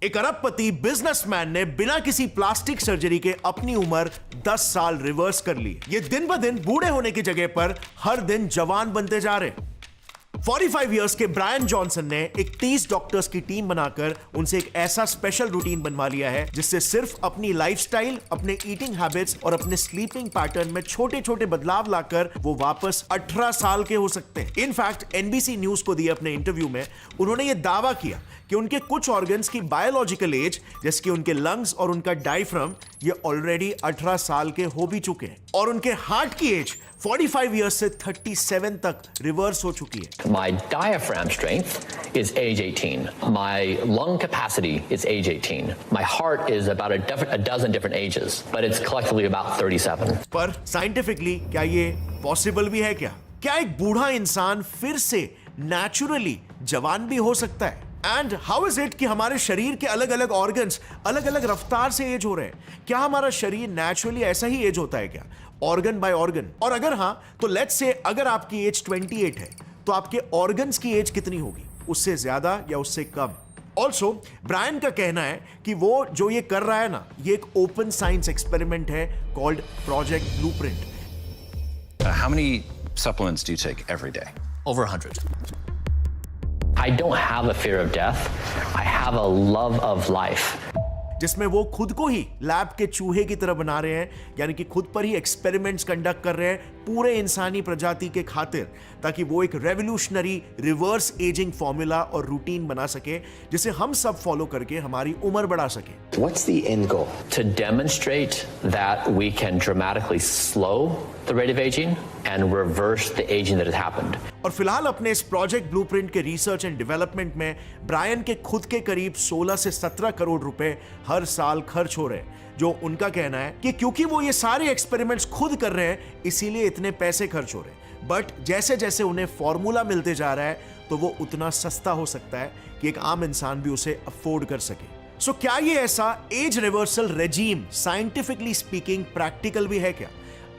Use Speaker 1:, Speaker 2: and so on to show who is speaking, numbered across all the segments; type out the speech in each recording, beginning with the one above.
Speaker 1: एक अरबपति बिजनेसमैन ने बिना किसी प्लास्टिक सर्जरी के अपनी उम्र 10 साल रिवर्स कर ली। ये दिन ब दिन बूढ़े होने की जगह पर हर दिन जवान बनते जा रहे हैं। 45 इयर्स के ब्रायन जॉनसन ने एक 30 डॉक्टर्स की टीम बनाकर उनसे एक ऐसा स्पेशल रूटीन बनवा लिया है जिससे सिर्फ अपनी लाइफस्टाइल, अपने ईटिंग हैबिट्स और अपने स्लीपिंग पैटर्न में छोटे छोटे बदलाव लाकर वो वापस 18 साल के हो सकते हैं। इनफैक्ट एनबीसी न्यूज को दिए अपने इंटरव्यू में उन्होंने ये दावा किया कि उनके कुछ ऑर्गन्स की बायोलॉजिकल एज, जैसे कि उनके लंग्स और उनका डायफ्राम, ये ऑलरेडी 18 साल के हो भी चुके हैं और उनके हार्ट की एज 45 इयर्स से 37 तक रिवर्स हो चुकी है।
Speaker 2: My diaphragm strength is age 18. My lung capacity is age 18. My heart is about a dozen different ages, but it's collectively about 37.
Speaker 1: पर साइंटिफिकली क्या ये पॉसिबल भी है क्या? क्या एक बूढ़ा इंसान फिर से नेचुरली जवान भी हो सकता है? एंड हाउ इज इट कि हमारे शरीर के अलग अलग ऑर्गन्स अलग अलग रफ्तार से एज हो रहे हैं? क्या हमारा शरीर नेचुरली ऐसा ही एज होता है क्या, ऑर्गन बाय ऑर्गन? और अगर हाँ, तो लेट्स से अगर आपकी एज 28 है तो आपके ऑर्गन्स की एज कितनी होगी? उससे ज्यादा या उससे कम? ऑल्सो ब्रायन का कहना है कि वो जो ये कर रहा है ना, ये एक ओपन साइंस एक्सपेरिमेंट है called project blueprint.
Speaker 3: How many supplements do you take every day?
Speaker 4: Over 100.
Speaker 2: I don't have a fear of death. I have a love of life.
Speaker 1: जिसमें वो खुद को ही लैब के चूहे की तरह बना रहे हैं, यानी कि खुद पर ही एक्सपेरिमेंट्स कंडक्ट कर रहे हैं पूरे इंसानी प्रजाति के खातिर, ताकि वो एक रेवोल्यूशनरी रिवर्स एजिंग फॉर्मूला और रूटीन बना सके जिसे हम सब फॉलो करके हमारी उम्र बढ़ा सके।
Speaker 5: What's the end goal?
Speaker 2: To demonstrate that we can dramatically slow the rate of aging and reverse the aging that has happened.
Speaker 1: और फिलहाल अपने इस प्रोजेक्ट ब्लूप्रिंट के रिसर्च एंड डेवलपमेंट में ब्रायन के खुद के करीब 16 से 17 करोड़ रुपए हर साल खर्च हो रहे हैं, जो उनका कहना है कि क्योंकि वो ये सारे एक्सपेरिमेंट्स खुद कर रहे हैं इसीलिए इतने पैसे खर्च हो रहे हैं। बट जैसे जैसे उन्हें फॉर्मूला मिलते जा रहा है तो वो उतना सस्ता हो सकता है कि एक आम इंसान भी उसे अफोर्ड कर सके। सो क्या ये ऐसा age reversal regime scientifically speaking practical भी है क्या?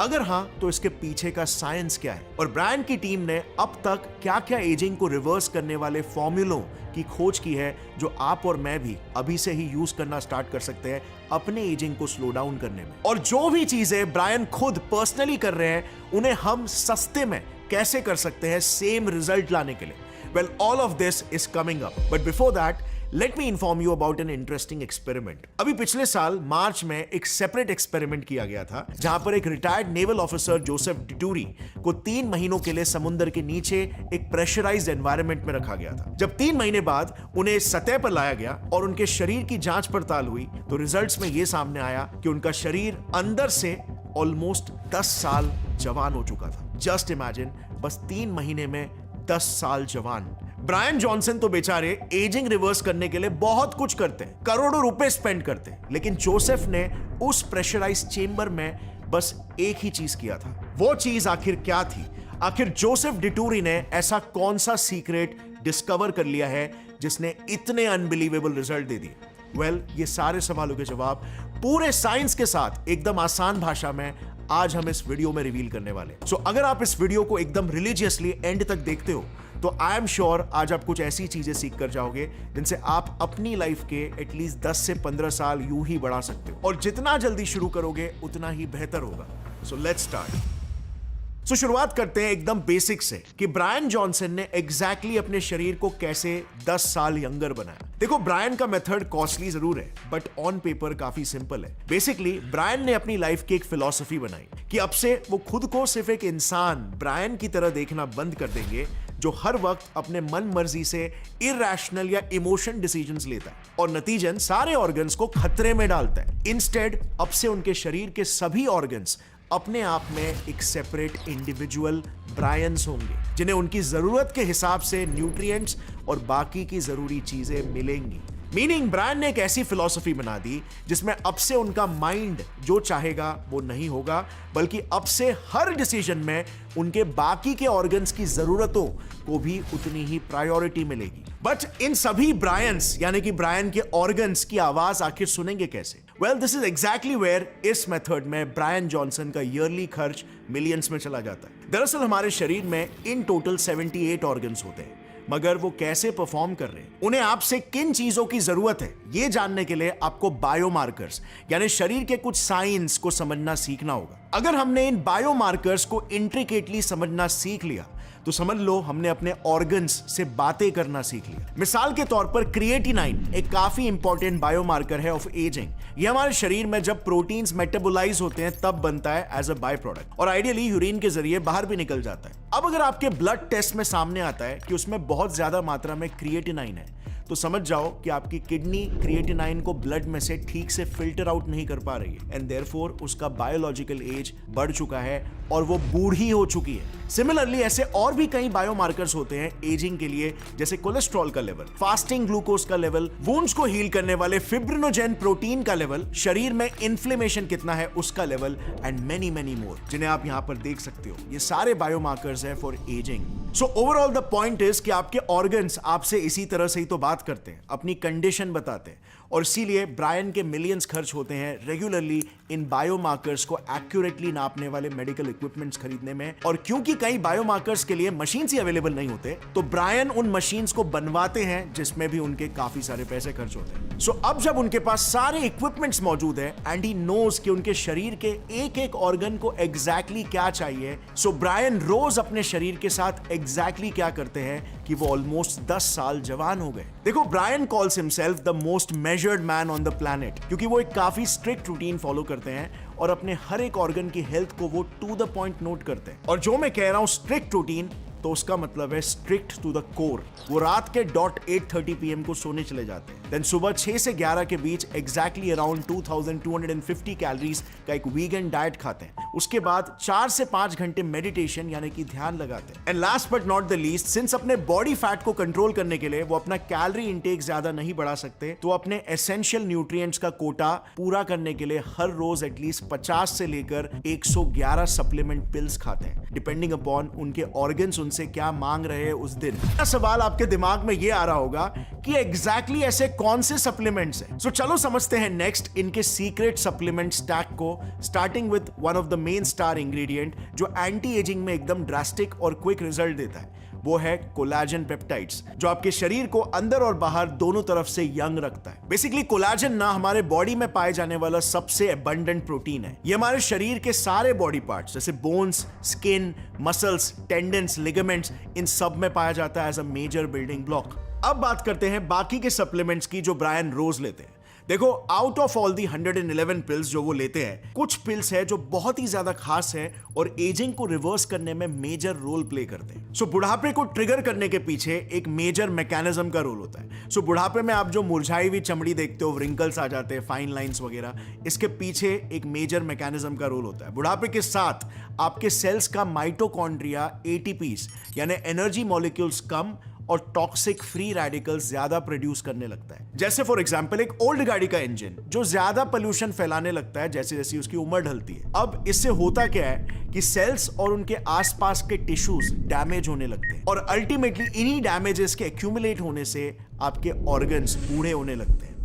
Speaker 1: अगर हां, तो इसके पीछे का साइंस क्या है और ब्रायन की टीम ने अब तक क्या क्या एजिंग को रिवर्स करने वाले फॉर्मूलों की खोज की है जो आप और मैं भी अभी से ही यूज करना स्टार्ट कर सकते हैं अपने एजिंग को स्लो डाउन करने में। और जो भी चीजें ब्रायन खुद पर्सनली कर रहे हैं उन्हें हम सस्ते में कैसे कर सकते हैं सेम रिजल्ट लाने के लिए? Well, all of this is coming up, but before that let me inform you about an interesting experiment. अभी पिछले साल मार्च में एक सेपरेट एक्सपेरिमेंट किया गया था जहां पर एक रिटायर्ड नेवल ऑफिसर जोसेफ डिटूरी को 3 महीनों के लिए समुद्र के नीचे एक प्रेशराइज्ड एनवायरनमेंट में रखा गया था। जब 3 महीने बाद उन्हें सतह पर लाया गया और उनके शरीर की जांच पड़ताल हुई तो रिजल्ट्स में यह सामने आया कि उनका शरीर अंदर से ऑलमोस्ट 10 साल जवान हो चुका था। जस्ट इमेजिन, बस 3 महीने में 10 साल जवान। ब्रायन जॉनसन तो बेचारे एजिंग रिवर्स करने के लिए बहुत कुछ करते हैं, करोड़ों रुपए स्पेंड करते हैं, लेकिन जोसेफ ने उस प्रेशराइज्ड चेंबर में बस एक ही चीज किया था। वो चीज आखिर क्या थी? आखिर जोसेफ डिटूरी ने ऐसा कौन सा सीक्रेट डिस्कवर कर लिया है जिसने इतने अनबिलीवेबल रिजल्ट दे दिए? वेल, ये सारे सवालों के जवाब पूरे साइंस के साथ एकदम आसान भाषा में आज हम इस वीडियो में रिवील करने वाले। सो अगर आप इस वीडियो को एकदम रिलीजियसली एंड तक देखते हो तो आई एम श्योर आज आप कुछ ऐसी चीजें सीख कर जाओगे जिनसे आप अपनी लाइफ के एटलीस्ट 10 से 15 साल यूं ही बढ़ा सकते हो, और जितना जल्दी शुरू करोगे उतना ही बेहतर होगा। So let's start. सो शुरुआत करते हैं एकदम बेसिक से कि ब्रायन जॉनसन ने एग्जैक्टली अपने शरीर को कैसे 10 साल यंगर बनाया। देखो, ब्रायन का मेथड कॉस्टली जरूर है बट ऑन पेपर काफी सिंपल है। बेसिकली ब्रायन ने अपनी लाइफ की एक फिलॉसफी बनाई कि अब से वो खुद को सिर्फ एक इंसान ब्रायन की तरह देखना बंद कर देंगे जो हर वक्त अपने मन मर्जी से इरैशनल या इमोशन डिसीजंस लेता है और नतीजन सारे ऑर्गन्स को खतरे में डालता है। इंस्टेड अब से उनके शरीर के सभी ऑर्गन्स अपने आप में एक सेपरेट इंडिविजुअल ब्रायन्स होंगे जिन्हें उनकी जरूरत के हिसाब से न्यूट्रिएंट्स और बाकी की जरूरी चीजें मिलेंगी। मीनिंग ब्रायन ने एक ऐसी फिलॉसफी बना दी जिसमें अब से उनका माइंड जो चाहेगा वो नहीं होगा, बल्कि अब से हर डिसीजन में उनके बाकी के ऑर्गन्स की जरूरतों को भी उतनी ही प्रायोरिटी मिलेगी। बट इन सभी ब्रायन्स यानी कि ब्रायन के ऑर्गन्स की आवाज आखिर सुनेंगे कैसे? Well, this is exactly where इस मेथड में ब्रायन जॉनसन का ईयरली खर्च मिलियंस में चला जाता है। दरअसल हमारे शरीर में इन टोटल 78 ऑर्गन्स होते हैं। मगर वो कैसे परफॉर्म कर रहे हैं, उन्हें आपसे किन चीजों की जरूरत है, ये जानने के लिए आपको बायोमार्कर्स यानी शरीर के कुछ साइंस को समझना सीखना होगा। अगर हमने इन बायोमार्कर्स को इंट्रिकेटली समझना सीख लिया तो समझ लो हमने अपने ऑर्गन्स से बातें करना सीख लिया। मिसाल के तौर पर क्रिएटिनाइन एक काफी इंपॉर्टेंट बायोमार्कर है ऑफ एजिंग। ये हमारे शरीर में जब प्रोटीन्स मेटाबोलाइज होते हैं तब बनता है एज अ बाय प्रोडक्ट और आइडियली यूरिन के जरिए बाहर भी निकल जाता है। अब अगर आपके ब्लड टेस्ट में सामने आता है कि उसमें बहुत ज्यादा मात्रा में क्रिएटिनाइन है तो समझ जाओ कि आपकी किडनी क्रिएटिनाइन को ब्लड में से ठीक से फिल्टर आउट नहीं कर पा रही है एंड देयरफॉर उसका बायोलॉजिकल एज बढ़ चुका है और वो बूढ़ी हो चुकी है। सिमिलरली ऐसे और भी कई बायोमार्कर्स होते हैं एजिंग के लिए, जैसे कोलेस्ट्रॉल का लेवल, फास्टिंग ग्लूकोज का लेवल, वुंड्स को हील करने वाले फिब्रिनोजेन प्रोटीन का लेवल, शरीर में इन्फ्लेमेशन कितना है उसका level and many many more, जिन्हें आप यहां पर देख सकते हो। ये सारे बायोमार्कर्स है for ageing. So overall the point is कि आपके ऑर्गन्स आपसे इसी तरह से ही तो बात करते हैं, अपनी कंडीशन बताते हैं और इसीलिए ब्रायन के मिलियंस खर्च होते हैं रेगुलरली इन बायोमार्कर्स को एक्यूरेटली नापने वाले मेडिकल इक्विपमेंट्स खरीदने में। और क्योंकि कई बायोमार्कर्स के लिए मशीन्स ही अवेलेबल नहीं होते तो ब्रायन उन मशीन्स को बनवाते हैं जिसमें भी उनके काफी सारे पैसे खर्च होते हैं। सो अब जब उनके पास सारे इक्विपमेंट्स मौजूद है एंड ही नोज कि उनके शरीर के एक एक ऑर्गन को एग्जैक्टली क्या चाहिए, सो ब्रायन रोज अपने शरीर के साथ एग्जैक्टली क्या करते हैं कि वो ऑलमोस्ट 10 साल जवान हो गए। देखो Bryan calls himself the most measured man on the planet क्योंकि वो एक काफी स्ट्रिक्ट रूटीन फॉलो करते हैं और अपने हर एक ऑर्गन की हेल्थ को वो टू द पॉइंट नोट करते हैं। और जो मैं कह रहा हूं स्ट्रिक्ट रूटीन तो उसका मतलब है स्ट्रिक्ट टू द कोर। वो रात के 8:30 PM को सोने चले जाते हैं, देन सुबह 6 से 11 के बीच एग्जैक्टली अराउंड 2250 कैलोरीज का एक वीगन डाइट खाते हैं। उसके बाद 4 से 5 घंटे मेडिटेशन यानी कि ध्यान लगाते हैं। And last but not the least, since अपने बॉडी फैट को कंट्रोल करने के लिए वो अपना कैलोरी इंटेक ज्यादा नहीं बढ़ा सकते तो अपने एसेंशियल न्यूट्रिएंट्स का कोटा पूरा करने के लिए हर रोज एटलीस्ट 50 से लेकर 111 सप्लीमेंट पिल्स खाते हैं, डिपेंडिंग अपॉन उनके ऑर्गन्स उनसे क्या मांग रहे हैं उस दिन। सवाल आपके दिमाग में ये आ रहा होगा कि एग्जैक्टली ऐसे कौन से सप्लीमेंट्स हैं। सो चलो समझते हैं नेक्स्ट इनके सीक्रेट सप्लीमेंट स्टैक को, starting with one of the main star ingredient जो एंटी एजिंग में एकदम ड्रास्टिक और क्विक रिजल्ट देता है। वो है कोलाजन पेप्टाइड्स जो आपके शरीर को अंदर और बाहर दोनों तरफ से यंग रखता है। बेसिकली कोलाजन ना हमारे बॉडी में पाए जाने वाला सबसे एबंडेंट प्रोटीन है। ये हमारे शरीर के सारे बॉडी पार्ट्स जैसे bones, skin, muscles, tendons, ligaments, इन सब में पाया जाता है as a major building block. अब बात करते हैं बाकी के सप्लीमेंट्स की जो ब्रायन रोज लेते हैं। देखो out of all the 111 pills जो वो लेते हैं, कुछ पिल्स है जो बहुत ही ज्यादा खास है और एजिंग को रिवर्स करने में मेजर रोल प्ले करते हैं। सो बुढ़ापे को ट्रिगर करने के पीछे एक मेजर मैकेनिज्म का रोल होता है। सो बुढ़ापे में आप जो मुरझाई हुई चमड़ी देखते हो, रिंकल्स आ जाते हैं, फाइन लाइंस वगैरह, इसके पीछे एक मेजर मैकेनिज्म का रोल होता है। बुढ़ापे के साथ आपके सेल्स का माइटोकॉन्ड्रिया एटीपीज यानी एनर्जी मॉलिक्यूल्स कम और टॉक्सिक फ्री रेडिकल्स ज्यादा प्रोड्यूस करने लगता है। जैसे फॉर एग्जांपल एक ओल्ड गाड़ी का इंजन जो ज्यादा पोल्यूशन फैलाने लगता है जैसे जैसे उसकी उम्र ढलती है। अब इससे होता क्या है कि सेल्स और उनके आसपास के टिश्यूज डैमेज होने लगते हैं और अल्टीमेटली इन्हीं डैमेजेस के एक्यूमुलेट होने से आपके ऑर्गन्स बूढ़े होने लगते हैं।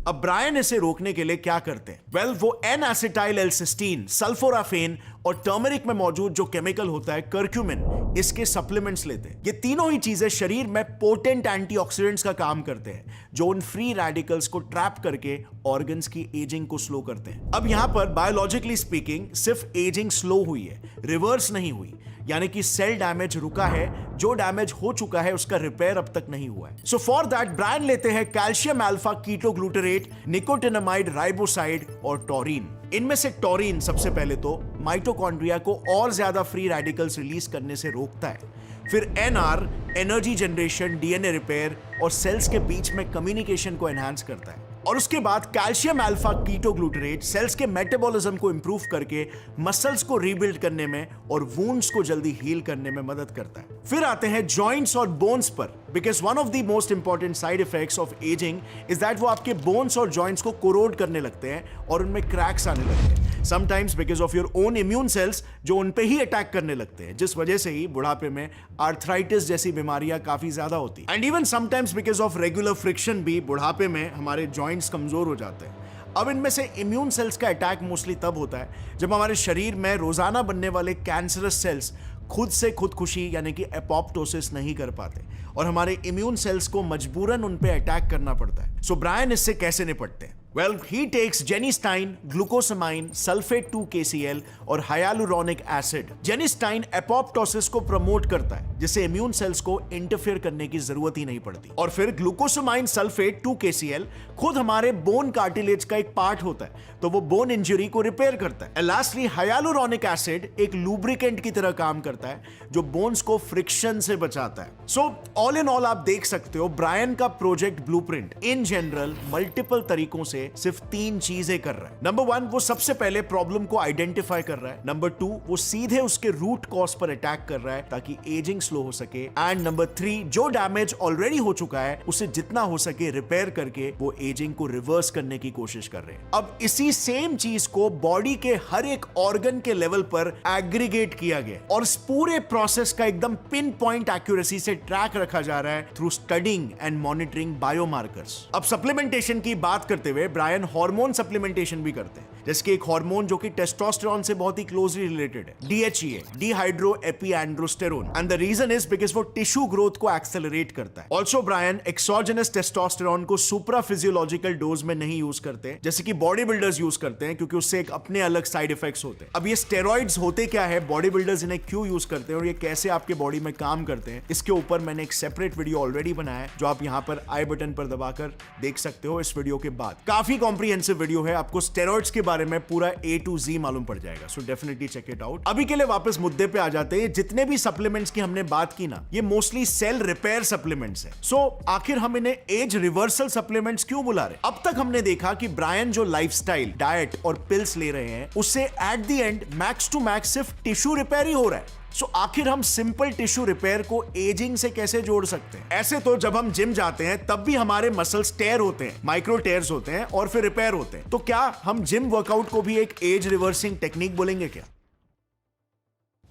Speaker 1: अब ब्रायन इसे रोकने के लिए क्या करते हैं? वेल, वो N-acetyl-L-cysteine, सल्फोराफेन और टर्मरिक में मौजूद जो केमिकल होता है कर्क्यूमिन, इसके सप्लीमेंट्स लेते हैं। ये तीनों ही चीजें शरीर में पोटेंट एंटीऑक्सीडेंट्स का काम करते हैं जो उन फ्री रेडिकल्स को ट्रैप करके ऑर्गन्स की एजिंग को स्लो करते हैं। अब यहां पर बायोलॉजिकली स्पीकिंग सिर्फ एजिंग स्लो हुई है, रिवर्स नहीं हुई, यानी कि सेल डैमेज रुका है, जो डैमेज हो चुका है उसका रिपेयर अब तक नहीं हुआ है। सो फॉर दैट ब्रायन लेते हैं कैल्शियम अल्फा कीटोग्लूटरेट, निकोटिनामाइड राइबोसाइड और टॉरिन। इनमें से टॉरिन सबसे पहले तो माइटोकॉन्ड्रिया को और ज्यादा फ्री रेडिकल्स रिलीज करने से रोकता है। फिर NR energy generation, DNA repair और सेल्स के बीच में कम्युनिकेशन को एनहांस करता है। और उसके बाद कैल्शियम अल्फा कीटोग्लूटरेट सेल्स के मेटाबॉलिज्म को इंप्रूव करके मसल्स को रीबिल्ड करने में और वुंड्स को जल्दी हील करने में मदद करता है। फिर आते हैं जॉइंट्स और बोन्स पर, because one of the most important side effects of ageing is that वो आपके बोन्स और जॉइंट्स को कोरोड करने लगते हैं और उनमें क्रैक्स आने लगते हैं। Sometimes because of your own immune cells जो उन पे ही अटैक करने लगते हैं, जिस वजह से ही बुढ़ापे में आर्थराइटिस जैसी बीमारियां काफी ज्यादा होती हैं। And even sometimes because of regular friction भी बुढ़ापे में हमारे जॉइंट्स कमजोर हो जाते हैं। अब इनमें से इम्यून सेल्स का अटैक मोस्टली तब होता है जब हमारे शरीर में रोजाना बनने वाले कैंसरस सेल्स खुद से खुदकुशी यानी कि एपोप्टोसिस नहीं कर पाते और हमारे इम्यून सेल्स को मजबूरन उन पे अटैक करना पड़ता है। सो ब्रायन इससे कैसे निपटते हैं? Well, he takes genistein, glucosamine, sulfate 2-KCl और hyaluronic acid. genistein एपोप्टोसिस को प्रमोट करता है जिससे इम्यून सेल्स को इंटरफेयर करने की जरूरत ही नहीं पड़ती। और फिर ग्लूकोसामाइन सल्फेट 2-KCl खुद हमारे बोन कार्टिलेज का एक पार्ट होता है, तो वो बोन इंजरी को रिपेयर करता है। लास्टली हाइलुरोनिक एसिड एक लुब्रिकेंट की तरह काम करता है जो बोन्स को फ्रिक्शन से बचाता है। सो ऑल इन ऑल आप देख सकते हो ब्रायन का project blueprint in general multiple तरीकों से सिर्फ 3 चीजें कर रहा है। नंबर 1, वो सबसे पहले प्रॉब्लम को आइडेंटिफाई कर रहा है। नंबर 2, वो सीधे उसके रूट कॉज पर अटैक कर रहा है ताकि एजिंग स्लो हो सके। एंड नंबर 3, जो डैमेज ऑलरेडी हो चुका है उसे जितना हो सके रिपेयर करके वो एजिंग को रिवर्स करने की कोशिश कर रहे हैं। अब इसी सेम चीज को बॉडी के हर एक ऑर्गन के लेवल पर एग्रीगेट किया गया और इस पूरे प्रोसेस का एकदम पिन पॉइंट एक्यूरेसी से ट्रैक रखा जा रहा है through studying and monitoring biomarkers. अब सप्लीमेंटेशन की बात करते हुए ब्रायन हार्मोन सप्लीमेंटेशन भी करते हैं, जैसे कि एक हार्मोन जो कि टेस्टोस्टेरोन से बहुत ही क्लोजली रिलेटेड है, DHEA, dehydroepiandrosterone. And the reason is because वो टिश्यू ग्रोथ को एक्सेलरेट करता है। ऑल्सो ब्रायन एक्सोजेनस टेस्टोस्टेरोन को सुप्रा फिजियोलॉजिकल डोज में नहीं यूज करते जैसे कि बॉडी बिल्डर्स यूज करते हैं, क्योंकि उससे एक अपने अलग साइड इफेक्ट्स होते हैं। अब ये स्टेरॉइड्स होते क्या है, बॉडी बिल्डर्स इन्हें क्यों यूज करते हैं और ये कैसे आपके बॉडी में काम करते हैं, इसके ऊपर मैंने एक सेपरेट वीडियो ऑलरेडी बनाया है जो आप यहां पर आई बटन पर दबाकर देख सकते हो इस वीडियो के बाद। काफी कॉम्प्रिहेंसिव वीडियो है, आपको स्टेरॉइड्स के बारे में पूरा A to Z मालूम पड़ जाएगा। So definitely check it out. अभी के लिए वापस मुद्दे पे आ जाते हैं। जितने भी सप्लीमेंट्स की हमने बात की ना, ये मोस्टली सेल रिपेयर सप्लीमेंट्स है। सो आखिर हम इन्हें एज रिवर्सल सप्लीमेंट्स क्यों बुला रहे? अब तक हमने देखा कि ब्रायन जो लाइफस्टाइल, डाइट और पिल्स ले रहे हैं उससे at the end max to max सिर्फ टिश्यू रिपेयर ही हो रहा है। सो आखिर हम सिंपल टिश्यू रिपेयर को एजिंग से कैसे जोड़ सकते हैं? ऐसे तो जब हम जिम जाते हैं तब भी हमारे मसल्स टेयर होते हैं, माइक्रो टेयर्स होते हैं और फिर रिपेयर होते हैं। तो क्या हम जिम वर्कआउट को भी एक एज रिवर्सिंग टेक्निक बोलेंगे क्या?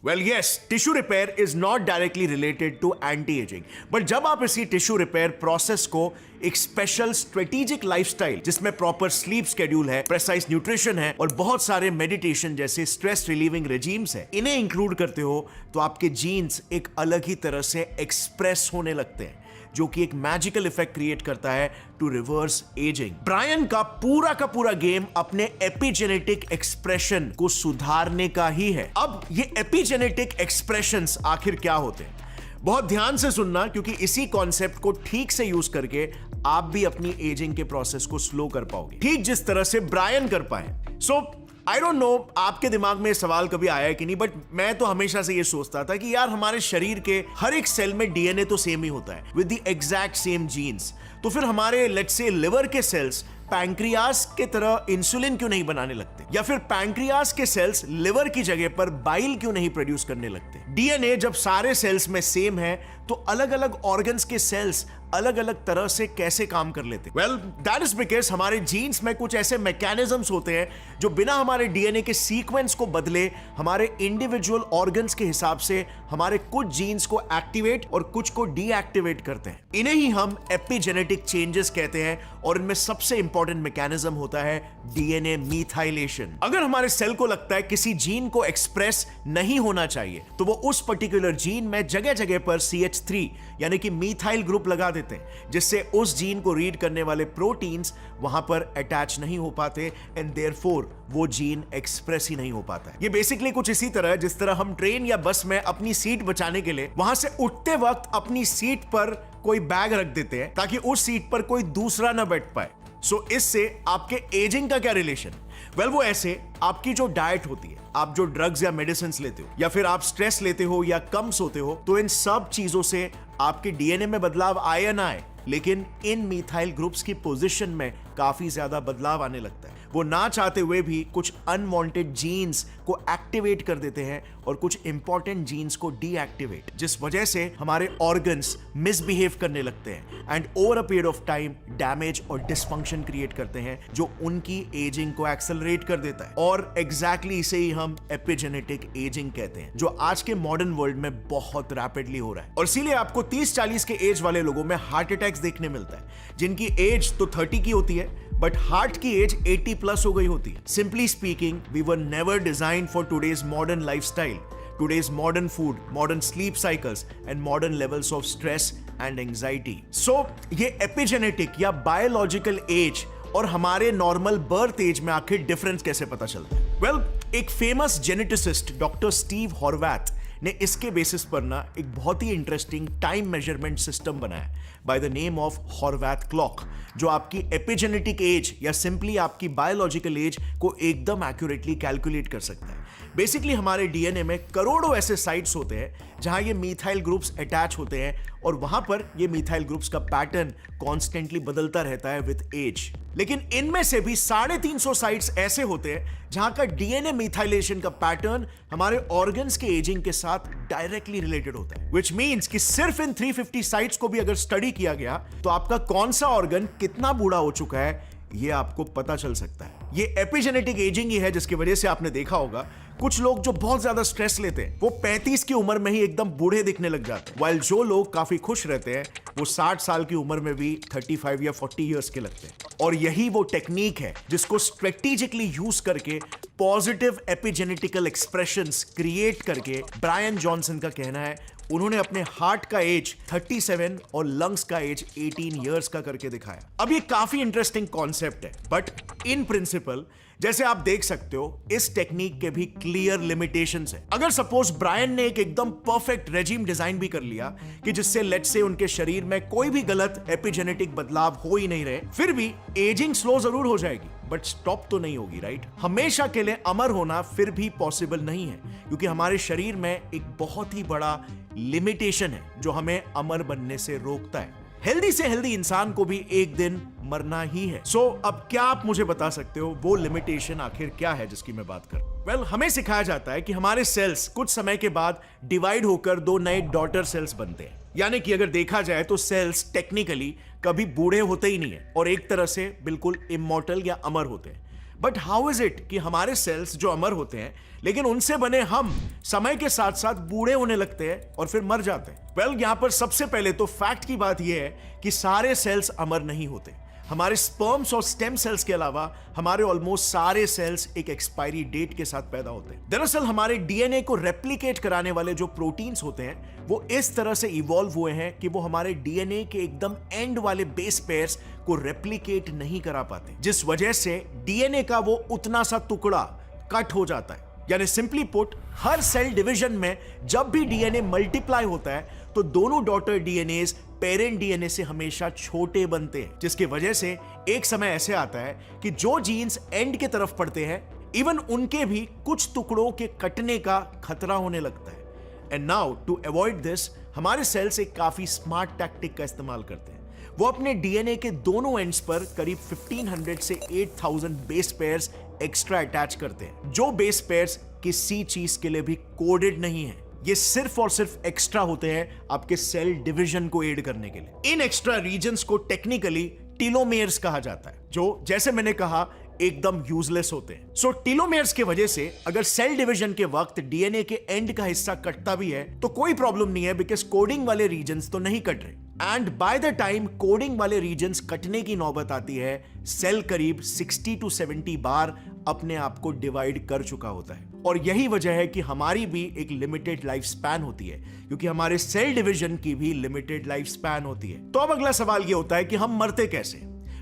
Speaker 1: Well, yes, tissue repair is not directly related to anti-aging. But जब आप इसी tissue repair process को एक स्पेशल स्ट्रेटेजिक लाइफस्टाइल जिसमें प्रॉपर स्लीप शेड्यूल है, प्रेसाइज न्यूट्रिशन है और बहुत सारे मेडिटेशन जैसे स्ट्रेस रिलीविंग रेजीम्स है, इन्हें इंक्लूड करते हो तो आपके जीन्स एक अलग ही तरह से एक्सप्रेस होने लगते हैं, जो कि एक मैजिकल इफेक्ट क्रिएट करता है टू रिवर्स एजिंग। ब्रायन का पूरा गेम अपने एपिजेनेटिक एक्सप्रेशन को सुधारने का ही है। अब ये एपिजेनेटिक एक्सप्रेशंस आखिर क्या होते हैं? बहुत ध्यान से सुनना, क्योंकि इसी कॉन्सेप्ट को ठीक से यूज करके आप भी अपनी एजिंग के प्रोसेस को स्लो कर पाओगे, ठीक जिस तरह से ब्रायन कर पाए। सो आई डोंट नो आपके दिमाग में सवाल कभी आया है कि नहीं, बट मैं तो हमेशा से ये सोचता था कि यार हमारे शरीर के हर एक सेल में डीएनए तो सेम ही होता है with the exact same genes, तो फिर हमारे लेट्स से लिवर के सेल्स पैंक्रियास के तरह इंसुलिन क्यों नहीं बनाने लगते, या फिर पैंक्रियास के सेल्स लिवर की जगह पर बाइल क्यों नहीं प्रोड्यूस करने लगते? डीएनए जब सारे सेल्स में सेम है तो अलग अलग ऑर्गन्स के सेल्स अलग अलग तरह से कैसे काम कर लेते? वेल, दैट इज बिकॉज हमारे जीन्स में कुछ ऐसे मैकेनिज्म्स होते हैं जो बिना हमारे डीएनए के सीक्वेंस को बदले हमारे इंडिविजुअल ऑर्गन्स के हिसाब से हमारे कुछ जीन्स को एक्टिवेट और कुछ को डीएक्टिवेट करते हैं। इन्हें ही हम एपिजेनेटिक चेंजेस कहते हैं और इनमें सबसे इंपॉर्टेंट मैकेनिज्म होता है डीएनए मीथाइलेशन। अगर हमारे सेल को लगता है किसी जीन को एक्सप्रेस नहीं होना चाहिए तो वो उस पर्टिकुलर जीन में जगह जगह पर CH3 यानी कि मीथाइल ग्रुप लगा देते हैं, जिससे उस जीन को रीड करने वाले प्रोटीन्स वहां पर अटैच नहीं हो पाते एंड देयरफॉर वो जीन एक्सप्रेस ही नहीं हो पाता है। ये बेसिकली कुछ इसी तरह है जिस तरह हम ट्रेन या बस में अपनी सीट बचाने के लिए वहां से उठते वक्त अपनी सीट पर कोई बैग रख देते हैं ताकि उस सीट पर कोई दूसरा ना बैठ पाए। सो इससे आपके एजिंग का क्या रिलेशन? वेल, वो ऐसे आपकी जो डाइट होती है, आप जो ड्रग्स या मेडिसिन लेते हो या फिर आप स्ट्रेस लेते हो या कम सोते हो, तो इन सब चीजों से आपके डीएनए में बदलाव आए या ना आए, लेकिन इन मीथाइल ग्रुप्स की पोजीशन में काफी ज्यादा बदलाव आने लगता है। वो ना चाहते हुए भी कुछ अनवांटेड जीन्स को एक्टिवेट कर देते हैं और कुछ इंपॉर्टेंट जीन्स को डीएक्टिवेट, जिस वजह से हमारे ऑर्गन्स मिसबिहेव करने लगते हैं and over a period of time damage और डिसफंक्शन क्रिएट करते हैं जो उनकी एजिंग को एक्सेलरेट कर देता है। और एग्जैक्टली इसे ही हम एपिजेनेटिक एजिंग कहते हैं, जो आज के मॉडर्न वर्ल्ड में बहुत रैपिडली हो रहा है। और इसीलिए आपको 30-40 के एज वाले लोगों में हार्ट अटैक्स देखने मिलता है, जिनकी एज तो 30 की होती है बट हार्ट की एज 80 प्लस हो गई होती है। Simply speaking, we were never designed for today's modern lifestyle today's modern food, modern sleep cycles and modern levels of stress and anxiety. So ये epigenetic या biological age और हमारे normal birth as में आखिर डिफरेंस कैसे पता चलता है? वेल, एक famous geneticist doctor Steve Horvath ने इसके बेसिस पर ना एक बहुत ही इंटरेस्टिंग टाइम मेजरमेंट सिस्टम बनाया by the name of Horvath clock, जो आपकी एपिजेनेटिक एज या सिंपली आपकी बायोलॉजिकल एज को एकदम एक्यूरेटली कैलकुलेट कर सकता है। बेसिकली हमारे डीएनए में करोड़ों ऐसे साइट्स होते हैं जहां ये मिथाइल ग्रुप्स अटैच होते हैं और वहां पर ये मिथाइल ग्रुप्स का पैटर्न कॉन्स्टेंटली बदलता रहता है विद एज। लेकिन इनमें से भी 350 साइट्स ऐसे होते हैं जहां का डीएनए मिथाइलेशन का पैटर्न हमारे ऑर्गन्स के एजिंग के साथ डायरेक्टली रिलेटेड होता है, व्हिच मींस कि सिर्फ इन 350 साइट्स को भी अगर स्टडी किया गया तो आपका कौन सा ऑर्गन कितना बूढ़ा हो चुका है ये आपको पता चल सकता है। ये एपिजेनेटिक एजिंग ही है जिसकी वजह से आपने देखा होगा कुछ लोग जो बहुत ज्यादा स्ट्रेस लेते हैं वो 35 की उम्र में ही एकदम बूढ़े दिखने लग जाते हैं, while जो लोग काफी खुश रहते हैं वो 60 साल की उम्र में भी 35 या 40 इयर्स के लगते हैं। और यही वो टेक्निक है जिसको स्ट्रेटेजिकली यूज करके पॉजिटिव एपिजेनेटिकल एक्सप्रेशंस क्रिएट करके ब्रायन जॉनसन का कहना है उन्होंने अपने हार्ट का एज 37 और लंग्स का एज 18 इयर्स का करके दिखाया। अब ये काफी इंटरेस्टिंग कॉन्सेप्ट है, बट इन प्रिंसिपल जैसे आप देख सकते हो इस टेक्निक के भी क्लियर लिमिटेशंस है। अगर सपोज ब्रायन ने एक एकदम परफेक्ट रेजिम डिजाइन भी कर लिया कि जिससे लेट्स से उनके शरीर में कोई भी गलत एपिजेनेटिक बदलाव हो ही नहीं रहे, फिर भी एजिंग स्लो जरूर हो जाएगी बट स्टॉप तो नहीं होगी, राइट? हमेशा के लिए अमर होना फिर भी पॉसिबल नहीं है क्योंकि हमारे शरीर में एक बहुत ही बड़ा लिमिटेशन है जो हमें अमर बनने से रोकता है। हेल्दी से हेल्दी इंसान को भी एक दिन मरना ही है। सो अब क्या आप मुझे बता सकते हो वो लिमिटेशन आखिर क्या है जिसकी मैं बात कर? वेल, हमें सिखाया जाता है कि हमारे सेल्स कुछ समय के बाद डिवाइड होकर 2 नए डॉटर सेल्स बनते हैं, यानी कि अगर देखा जाए तो सेल्स टेक्निकली कभी बूढ़े होते ही नहीं है और एक तरह से बिल्कुल इमॉर्टल या अमर होते हैं। बट हाउ इज इट कि हमारे सेल्स जो अमर होते हैं लेकिन उनसे बने हम समय के साथ साथ बूढ़े होने लगते हैं और फिर मर जाते हैं? वेल, यहां पर सबसे पहले तो फैक्ट की बात यह है कि सारे सेल्स अमर नहीं होते। हमारे स्पर्म्स और स्टेम सेल्स के अलावा हमारे ऑलमोस्ट सारे सेल्स एक एक्सपायरी डेट के साथ पैदा होते हैं। दरअसल हमारे डीएनए को रेप्लिकेट कराने वाले जो प्रोटीन्स होते हैं वो इस तरह से इवॉल्व हुए हैं कि वो हमारे डीएनए के एकदम एंड वाले बेस पेयर्स को रेप्लिकेट नहीं करा पाते, जिस वजह से डीएनए का वो उतना सा टुकड़ा कट हो जाता है। यानी सिंपली पुट, हर सेल डिवीजन में जब भी डीएनए मल्टीप्लाई होता है तो दोनों डॉटर डीएनएस पेरेंट डीएनए से हमेशा छोटे बनते हैं, जिसकी वजह से एक समय ऐसे आता है कि जो जीन्स एंड के तरफ पड़ते हैं इवन उनके भी कुछ टुकड़ों के कटने का खतरा होने लगता है। And now to avoid this हमारे सेल्स एक काफी स्मार्ट टैक्टिक का इस्तेमाल करते हैं। वो अपने डीएनए के दोनों एंड्स पर करीब 1500 से 8000 बेस पेयर्स एक्स्ट्रा अटैच करते हैं, जो बेस पेयर्स किसी चीज के लिए भी कोडेड नहीं है। ये सिर्फ और सिर्फ एक्स्ट्रा होते हैं आपके सेल डिवीजन को एड करने के लिए। इन एक्स्ट्रा रीजन्स को टेक्निकली टीलोमेयर्स कहा जाता है, जो जैसे मैंने कहा एकदम यूजलेस होते हैं। सो टीलोमेयर्स के वजह से अगर सेल डिवीजन के वक्त डीएनए के एंड का हिस्सा कटता भी है तो कोई प्रॉब्लम नहीं है, बिकॉज कोडिंग वाले रीजन्स तो नहीं कट रहे। And by the time coding वाले रीजन्स कटने की नौबत आती है, सेल करीब 60 to 70 बार अपने आप को डिवाइड कर चुका होता है। और यही वजह है कि हमारी भी एक लिमिटेड लाइफ स्पैन होती है, क्योंकि हमारे सेल डिवीजन की भी लिमिटेड लाइफ स्पैन होती है। तो अब अगला सवाल यह होता है कि हम मरते कैसे?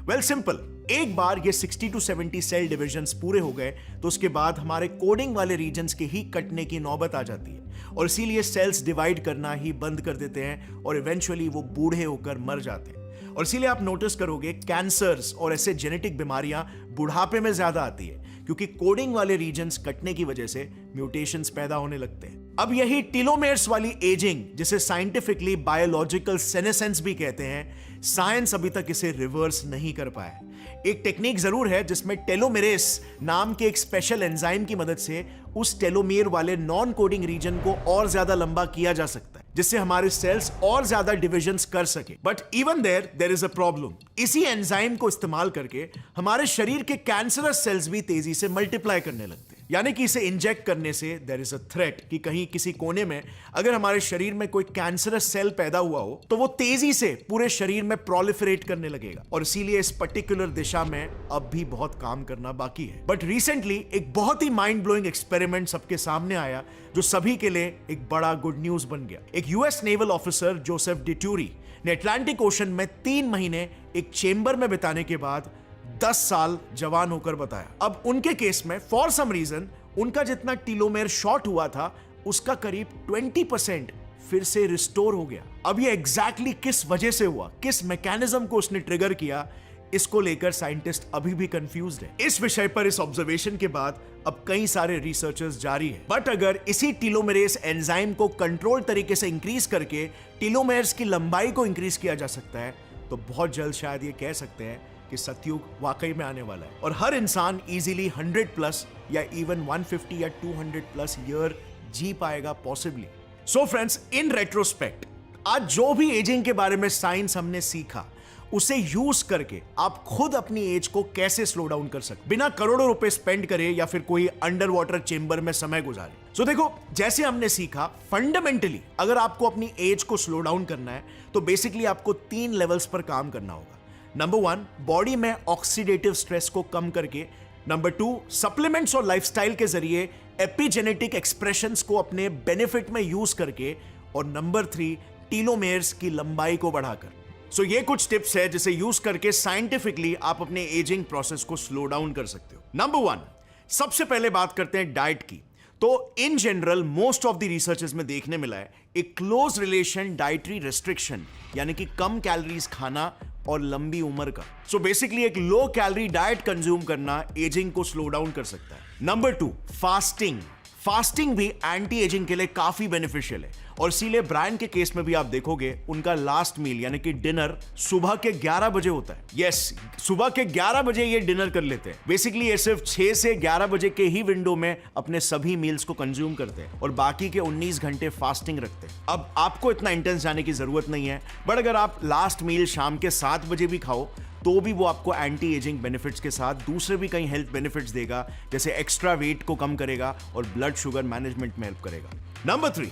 Speaker 1: वेल, सिंपल, एक बार ये 60 to 70 सेल डिविजन्स पूरे हो गए तो उसके बाद हमारे कोडिंग वाले रीजन्स के ही कटने की नौबत आ जाती है और इसीलिए सेल्स डिवाइड करना ही बंद कर देते हैं और इवेंचुअली वो बूढ़े होकर मर जाते हैं। और इसीलिए आप नोटिस करोगे कैंसर्स और ऐसे जेनेटिक बीमारियां बुढ़ापे में ज्यादा आती है, क्योंकि कोडिंग वाले रीजन्स कटने की वजह से म्यूटेशंस पैदा होने लगते हैं। अब यही टीलोमेयर्स वाली एजिंग, जिसे साइंटिफिकली बायोलॉजिकल सेनेसेंस भी कहते हैं, साइंस अभी तक इसे रिवर्स नहीं कर पाया। एक टेक्निक जरूर है जिसमें टेलोमेरेस नाम के एक स्पेशल एंजाइम की मदद से उस टेलोमेयर वाले नॉन कोडिंग रीजन को और ज्यादा लंबा किया जा सकता है, जिससे हमारे सेल्स और ज्यादा डिविजन्स कर सके। But even there is a problem. इसी एंजाइम को इस्तेमाल करके हमारे शरीर के कैंसरस सेल्स भी तेजी से मल्टीप्लाई करने लगते हैं। यानी कि इसे इंजेक्ट करने से देयर इज अ थ्रेट कि कहीं किसी कोने में अगर हमारे शरीर में कोई कैंसरस सेल पैदा हुआ हो तो वो तेजी से पूरे शरीर में प्रोलिफरेट करने लगेगा, और इसीलिए इस पर्टिकुलर दिशा में अब भी बहुत काम करना बाकी है। बट रिसेंटली एक बहुत ही माइंड ब्लोइंग एक्सपेरिमेंट सबके सामने आया जो सभी के लिए एक बड़ा गुड न्यूज बन गया। एक यूएस नेवल ऑफिसर जोसेफ डिट्यूरी ने अटलांटिक ओशन में 3 महीने एक चेंबर में बिताने के बाद 10 साल जवान होकर बताया। अब उनके केस में फॉर सम रीजन उनका जितना टीलोमेर शॉर्ट हुआ था उसका करीब 20% फिर से रिस्टोर हो गया। अब ये एग्जैक्टली किस वजह से हुआ, किस मैकेनिज्म को उसने ट्रिगर किया, इसको लेकर साइंटिस्ट अभी भी कंफ्यूज्ड है। इस विषय पर इस ऑब्जर्वेशन के बाद अब कई सारे रिसर्चर्स जारी है। बट अगर इसी टीलोमेरेज एंजाइम को कंट्रोल तरीके से इंक्रीज करके टीलोमेर्स की लंबाई को इंक्रीज किया जा सकता है तो बहुत जल्द शायद ये कह सकते हैं कि सतयुग वाकई में आने वाला है और हर इंसान इजीली 100 प्लस या इवन 150 या 200 प्लस ईयर जी पाएगा पॉसिबली। सो फ्रेंड्स, इन रेट्रोस्पेक्ट आज जो भी एजिंग के बारे में साइंस हमने सीखा उसे यूज करके आप खुद अपनी एज को कैसे स्लो डाउन कर सकते बिना करोड़ों रुपए स्पेंड करे या फिर कोई अंडर वाटर चेंबर में समय गुजारे। सो देखो, जैसे हमने सीखा फंडामेंटली अगर आपको अपनी एज को स्लो डाउन करना है तो बेसिकली आपको 3 लेवल्स पर काम करना होगा। नंबर 1, बॉडी में ऑक्सीडेटिव स्ट्रेस को कम करके। नंबर 2, सप्लीमेंट्स और लाइफस्टाइल के जरिए एपिजेनेटिक एक्सप्रेशंस को अपने बेनिफिट में यूज करके। और नंबर 3, टीलोमेर्स की लंबाई को बढ़ाकर। सो ये कुछ टिप्स है जिसे यूज करके साइंटिफिकली आप अपने एजिंग प्रोसेस को स्लो डाउन कर सकते हो। नंबर 1, सबसे पहले बात करते हैं डाइट की। तो in general most of the researches में देखने मिला है एक क्लोज रिलेशन डाइटरी रेस्ट्रिक्शन यानी कि कम कैलोरीज खाना और लंबी उम्र का। सो बेसिकली एक लो कैलोरी डाइट कंज्यूम करना एजिंग को स्लो डाउन कर सकता है। Number 2, fasting. फास्टिंग भी एंटी एजिंग के लिए काफी बेनिफिशियल है और इसीलिए ब्रायन के केस में भी आप देखोगे उनका लास्ट मील यानी कि डिनर सुबह के 11 बजे होता है। यस, सुबह के 11 बजे ये डिनर कर लेते हैं। बेसिकली ये सिर्फ 6 से 11 बजे के ही विंडो में अपने सभी मील्स को कंज्यूम करते हैं और बाकी के 19 घंटे फास्टिंग रखते हैं। अब आपको इतना इंटेंस जाने की जरूरत नहीं है, बट अगर आप लास्ट मील शाम के 7 बजे भी खाओ तो भी वो आपको एंटी एजिंग बेनिफिट्स के साथ दूसरे भी कई हेल्थ बेनिफिट्स देगा, जैसे एक्स्ट्रा वेट को कम करेगा और ब्लड शुगर मैनेजमेंट में हेल्प करेगा। नंबर 3,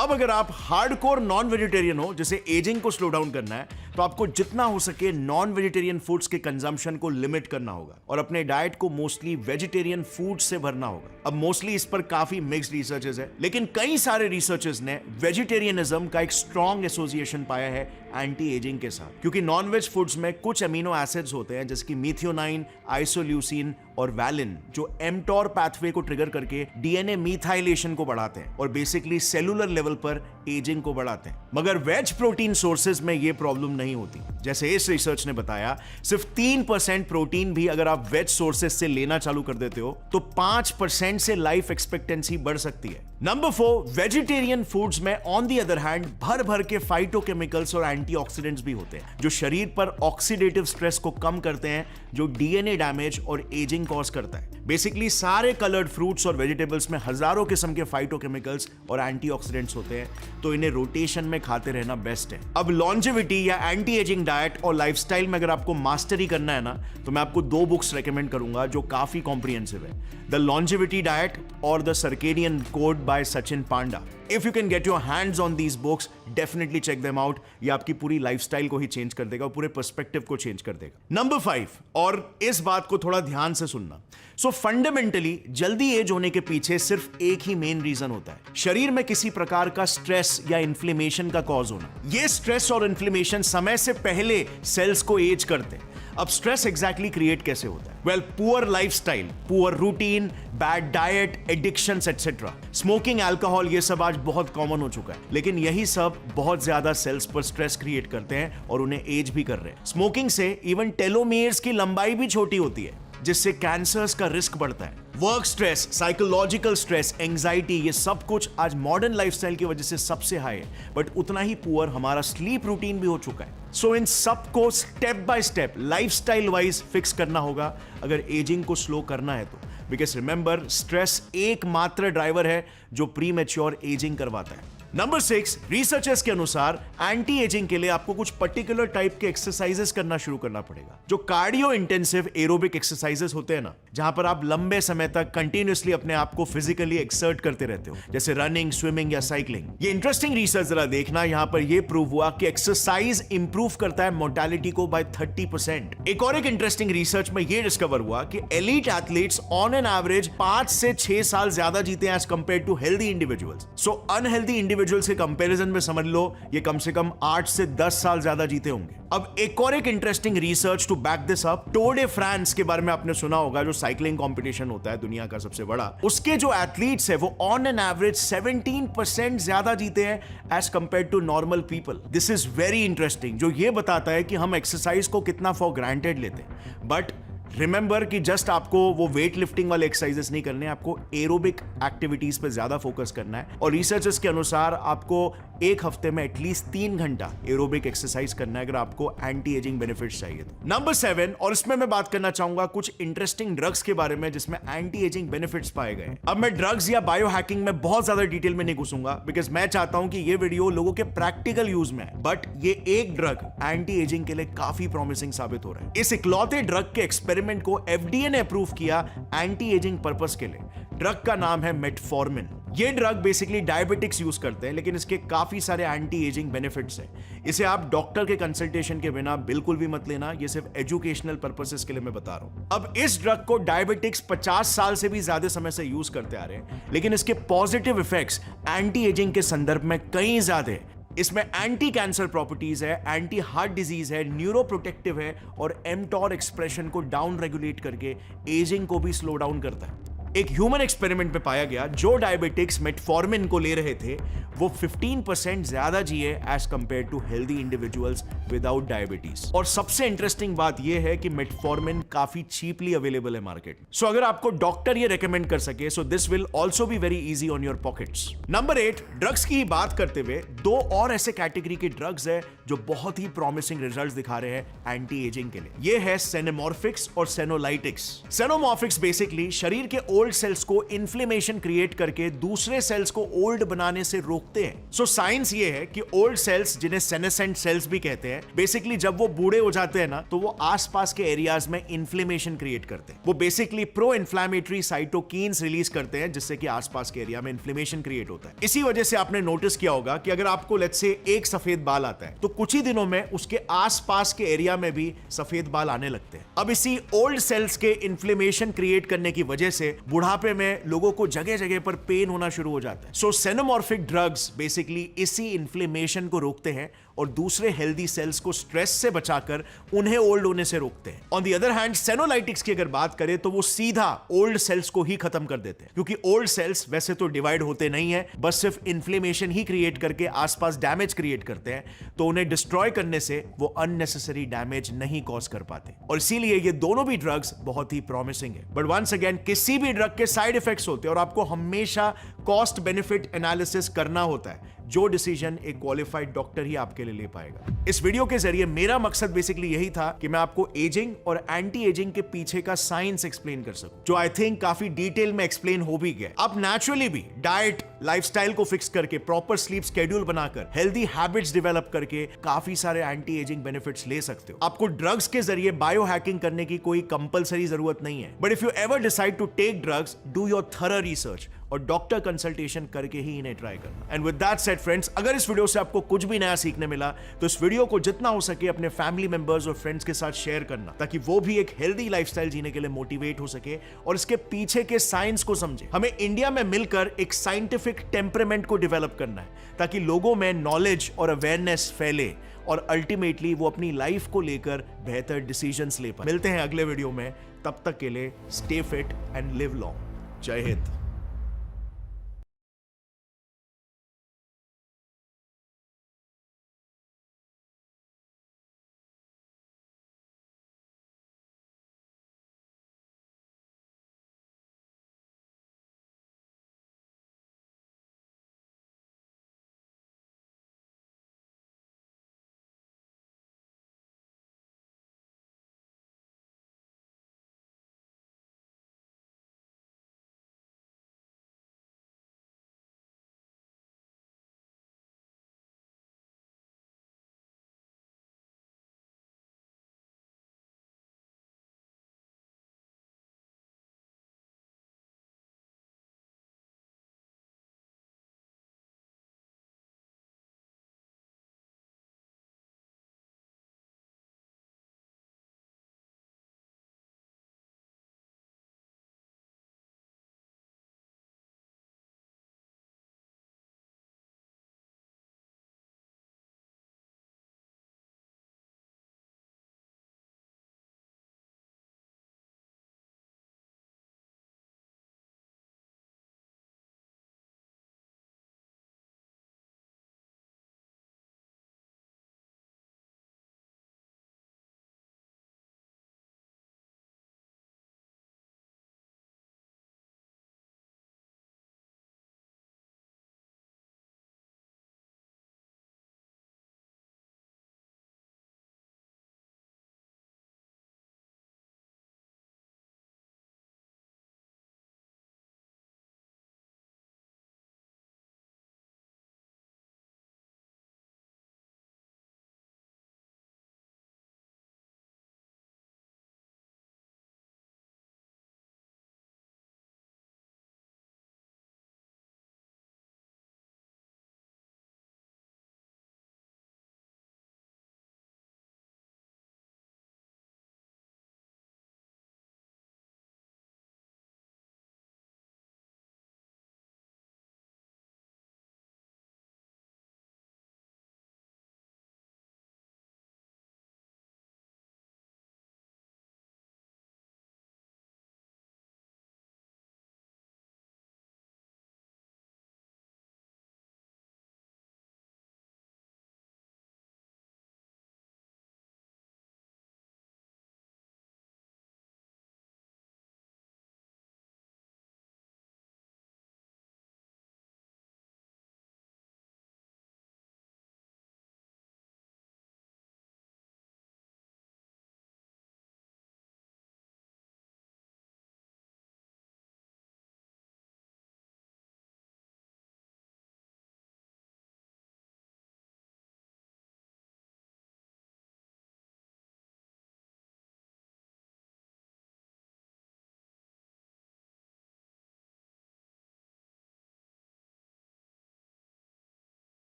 Speaker 1: अब अगर आप हार्डकोर नॉन वेजिटेरियन हो जिसे एजिंग को स्लो डाउन करना है तो आपको जितना हो सके नॉन वेजिटेरियन फूड्स के कंजम्पशन को लिमिट करना होगा और अपने डाइट को मोस्टली वेजिटेरियन फूड से भरना होगा। अब मोस्टली इस पर काफी मिक्स्ड रिसर्चेस है, लेकिन कई सारे रिसर्चेस ने वेजिटेरियनिज्म का एक स्ट्रॉन्ग एसोसिएशन पाया है एंटी एजिंग के साथ, क्योंकि नॉन वेज फूड्स में कुछ अमीनो एसिड्स होते हैं जैसे कि मिथियोनाइन, आइसोल्यूसिन और वैलिन जो एमटोर पाथवे को ट्रिगर करके डीएनए मिथाइलेशन को बढ़ाते हैं और बेसिकली सेलुलर लेवल पर एजिंग को बढ़ाते हैं। मगर वेज प्रोटीन सोर्सेज में यह प्रॉब्लम नहीं होती। जैसे इस रिसर्च ने बताया, सिर्फ 3% प्रोटीन भी अगर आप वेज सोर्सेज से लेना चालू कर देते हो तो 5% से लाइफ एक्सपेक्टेंसी बढ़ सकती है। नंबर 4, वेजिटेरियन फूड्स में ऑन दी अदर हैंड भर भर के फाइटोकेमिकल्स और एंटीऑक्सीडेंट्स भी होते हैं जो शरीर पर ऑक्सीडेटिव स्ट्रेस को कम करते हैं, जो डीएनए डैमेज और एजिंग कॉज करता है। बेसिकली सारे कलर्ड फ्रूट्स और वेजिटेबल्स में हजारों किस्म के फाइटोकेमिकल्स और एंटीऑक्सीडेंट्स होते हैं, तो इन्हें रोटेशन में खाते रहना बेस्ट है। अब लॉन्जेविटी या एंटी एजिंग डाइट और लाइफस्टाइल में अगर आपको मास्टरी करना है ना, तो मैं आपको 2 बुक्स रेकमेंड करूंगा जो काफी कॉम्प्रिहेंसिव है, द लॉन्जेविटी डाइट और the circadian code by Sachin Panda. If you can get your hands on these books, definitely check them out. ये आपकी पूरी लाइफस्टाइल को ही चेंज कर देगा, पूरे पर्सपेक्टिव को चेंज कर देगा। नंबर 5, और इस बात को थोड़ा ध्यान से सुनना। सो फंडामेंटली जल्दी एज होने के पीछे सिर्फ एक ही मेन रीजन होता है, शरीर में किसी प्रकार का स्ट्रेस या इन्फ्लेमेशन का कॉज होना। ये स्ट्रेस और इन्फ्लेमेशन समय से पहले सेल्स को एज करते हैं। अब स्ट्रेस एग्जैक्टली क्रिएट कैसे होता है? Well, poor lifestyle, poor routine, bad diet, addictions etcetera, smoking, alcohol, ये सब आज बहुत कॉमन हो चुका है, लेकिन यही सब बहुत ज्यादा सेल्स पर स्ट्रेस क्रिएट करते हैं और उन्हें एज भी कर रहे हैं। स्मोकिंग से इवन टेलोमेयर्स की लंबाई भी छोटी होती है, जिससे कैंसर्स का रिस्क बढ़ता है। Work stress, psychological stress, anxiety, ये सब कुछ आज मॉडर्न लाइफस्टाइल की वजह से सबसे हाई है, बट उतना ही पुअर हमारा स्लीप रूटीन भी हो चुका है। सो इन सब को step by step lifestyle wise fix करना होगा अगर एजिंग को स्लो करना है तो। बिकॉज रिमेंबर, स्ट्रेस एकमात्र ड्राइवर है जो प्री मैच्योर एजिंग करवाता है। नंबर 6, रिसर्चर्स के अनुसार एंटी एजिंग के लिए आपको कुछ पर्टिकुलर टाइप के एक्सरसाइजेस करना शुरू करना पड़ेगा, जो कार्डियो इंटेंसिव एरोबिक एक्सरसाइजेस होते हैं ना, जहां पर आप लंबे समय तक कंटिन्यूअसली अपने आप को फिजिकली एक्सर्ट करते रहते हो, जैसे रनिंग, स्विमिंग या साइकिलिंग। ये इंटरेस्टिंग रिसर्च जरा देखना, यहां पर यह प्रूव हुआ कि एक्सरसाइज इंप्रूव करता है मोर्टेलिटी को बाय 30%। एक और एक इंटरेस्टिंग रिसर्च में यह डिस्कवर हुआ कि elite athletes on an average 5 से 6 साल ज्यादा जीते हैं as compared to healthy individuals. So unhealthy individuals के कंपैरिजन में समझ लो ये कम से कम 8 से 10 साल ज्यादा जीते होंगे। अब एक और एक interesting research to back this up, Tour de France के बारे में आपने सुना होगा, जो साइकिलिंग कंपटीशन होता है दुनिया का सबसे बड़ा। उसके जो एथलीट्स है वो ऑन एन एवरेज 17% ज्यादा जीते हैं as compared to normal people. This is very interesting, जो ये बताता है कि हम एक्सरसाइज को कितना फॉर ग्रांटेड लेते हैं। बट रिमेंबर कि जस्ट आपको वो वेट लिफ्टिंग वाले एक्सरसाइजेस नहीं करने, आपको एरोबिक एक्टिविटीज पे ज्यादा फोकस करना है। और रिसर्चर्स के अनुसार आपको एक हफ्ते में एटलीस्ट 3 घंटा एरोबिक एक्सरसाइज करना है अगर आपको एंटी एजिंग बेनिफिट्स चाहिए तो। नंबर 7, और इसमें मैं बात करना चाहूंगा कुछ इंटरेस्टिंग ड्रग्स के बारे में जिसमें एंटी एजिंग बेनिफिट्स पाए गए। अब मैं ड्रग्स या बायो हैकिंग में बहुत ज्यादा डिटेल में नहीं घुसूंगा, बिकॉज मैं चाहता हूं कि ये वीडियो लोगों के प्रैक्टिकल यूज में है। बट ये एक ड्रग एंटी एजिंग के लिए काफी प्रॉमिसिंग साबित हो रहा है। इस इकलौते ड्रग के एक्सपेरिमेंट को FDA ने अप्रूव किया एंटी एजिंग पर्पस के लिए। ड्रग का नाम है मेटफॉर्मिन। ये ड्रग बेसिकली डायबिटिक्स यूज करते हैं, लेकिन इसके काफी सारे एंटी एजिंग बेनिफिट्स हैं। इसे आप डॉक्टर के कंसल्टेशन के बिना बिल्कुल भी मत लेना, ये सिर्फ एजुकेशनल पर्पसेस के लिए मैं बता रहा हूं। अब इस ड्रग को डायबिटिक्स 50 साल से भी ज्यादा समय से यूज करते आ रहे हैं, लेकिन इसके पॉजिटिव इफेक्ट्स एंटी एजिंग के संदर्भ में कई ज्यादा है। इसमें एंटी कैंसर प्रॉपर्टीज है, एंटी हार्ट डिजीज है, न्यूरो प्रोटेक्टिव है और mTOR एक्सप्रेशन को डाउन रेगुलेट करके एजिंग को भी स्लो डाउन करता है। एक ह्यूमन एक्सपेरिमेंट में पाया गया जो डायबिटिक्स मेटफॉर्मिन को ले रहे थे वो 15% ज्यादा जिए as compared to healthy individuals without diabetes. और सबसे इंटरेस्टिंग बात यह है कि मेटफॉर्मिन काफी चीपली अवेलेबल है मार्केट में। सो अगर आपको डॉक्टर ये रेकमेंड कर सके, so this will also be very easy on your pockets. Number 8, drugs की बात करते हुए 2 और ऐसे कैटेगरी के ड्रग्स है जो बहुत ही प्रॉमिसिंग रिजल्ट्स दिखा रहे हैं एंटी एजिंग के लिए। ये है सेनोमॉर्फिक्स और सेनोलाइटिक्स। सेनोमॉर्फिक्स बेसिकली शरीर के ओल्ड सेल्स को इन्फ्लेमेशन क्रिएट करके दूसरे सेल्स को ओल्ड बनाने से रोकते हैं। सो साइंस ये है कि ओल्ड सेल्स, जिन्हें सेनेसेंट सेल्स भी कहते हैं, बेसिकली जब वो बूढ़े हो जाते हैं ना, तो वो आसपास के एरियाज में इन्फ्लेमेशन क्रिएट करते हैं। वो basically pro inflammatory cytokines release करते हैं, जिससे कि आसपास के एरिया में इन्फ्लेमेशन क्रिएट होता है। इसी वजह से आपने नोटिस किया होगा कि अगर आपको लेट्स से एक सफेद बाल आता है, तो कुछ ही दिनों में उसके आसपास के एरिया में भी सफेद बाल आने लगते हैं। अब इसी ओल्ड सेल्स के इन्फ्लेमेशन क्रिएट करने की वजह से बुढ़ापे में लोगों को जगह जगह पर पेन होना शुरू हो जाता है। सो सेनोमॉर्फिक ड्रग्स बेसिकली इसी इन्फ्लेमेशन को रोकते हैं और दूसरे हेल्दी सेल्स को स्ट्रेस से बचाकर उन्हें ओल्ड होने से रोकते हैं। ऑन द अदर हैंड सेनोलाइटिक्स की अगर बात करें तो वो सीधा ओल्ड सेल्स को ही खत्म कर देते हैं, क्योंकि ओल्ड सेल्स वैसे तो डिवाइड होते नहीं है, बस सिर्फ इन्फ्लेमेशन ही क्रिएट करके आसपास डैमेज क्रिएट करते हैं, तो उन्हें डिस्ट्रॉय करने से वो अननेसेसरी डैमेज नहीं कॉज कर पाते। और इसीलिए ये दोनों भी ड्रग्स बहुत ही प्रॉमिसिंग है। बट वंस अगेन, किसी भी ड्रग के साइड इफेक्ट्स होते हैं और आपको हमेशा कॉस्ट बेनिफिट एनालिसिस करना होता है। जो डिसीजन एक क्वालिफाइड डॉक्टर ही आपके लिए ले पाएगा। इस वीडियो के जरिए मेरा मकसद बेसिकली यही था कि मैं आपको एजिंग और एंटी एजिंग के पीछे का साइंस एक्सप्लेन कर सकूं, जो आई थिंक काफी डिटेल में एक्सप्लेन हो भी गया। आप नेचुरली भी डाइट, लाइफस्टाइल को फिक्स करके, प्रॉपर स्लीप शेड्यूल बनाकर, हेल्दी हैबिट्स डेवलप करके काफी सारे एंटी एजिंग बेनिफिट्स ले सकते हो। आपको ड्रग्स के जरिए बायो हैकिंग करने की कोई कंपलसरी जरूरत नहीं है। But if you ever decide to take drugs, do your thorough research और डॉक्टर कंसल्टेशन करके ही इन्हें ट्राई करना। And with that said friends, अगर इस वीडियो से आपको कुछ भी नया सीखने मिला तो इस वीडियो को जितना हो सके अपने फैमिली मेंबर्स और फ्रेंड्स के साथ शेयर करना, ताकि वो भी एक हेल्दी लाइफस्टाइल जीने के लिए मोटिवेट हो सके और इसके पीछे के साइंस को समझे। हमें इंडिया में मिलकर एक साइंटिफिक टेम्परामेंट को डेवलप करना है, ताकि लोगों में नॉलेज और अवेयरनेस फैले और अल्टीमेटली वो अपनी लाइफ को लेकर बेहतर डिसीजंस ले पाए। मिलते हैं अगले वीडियो में, तब तक के लिए stay fit and live long. जय हिंद।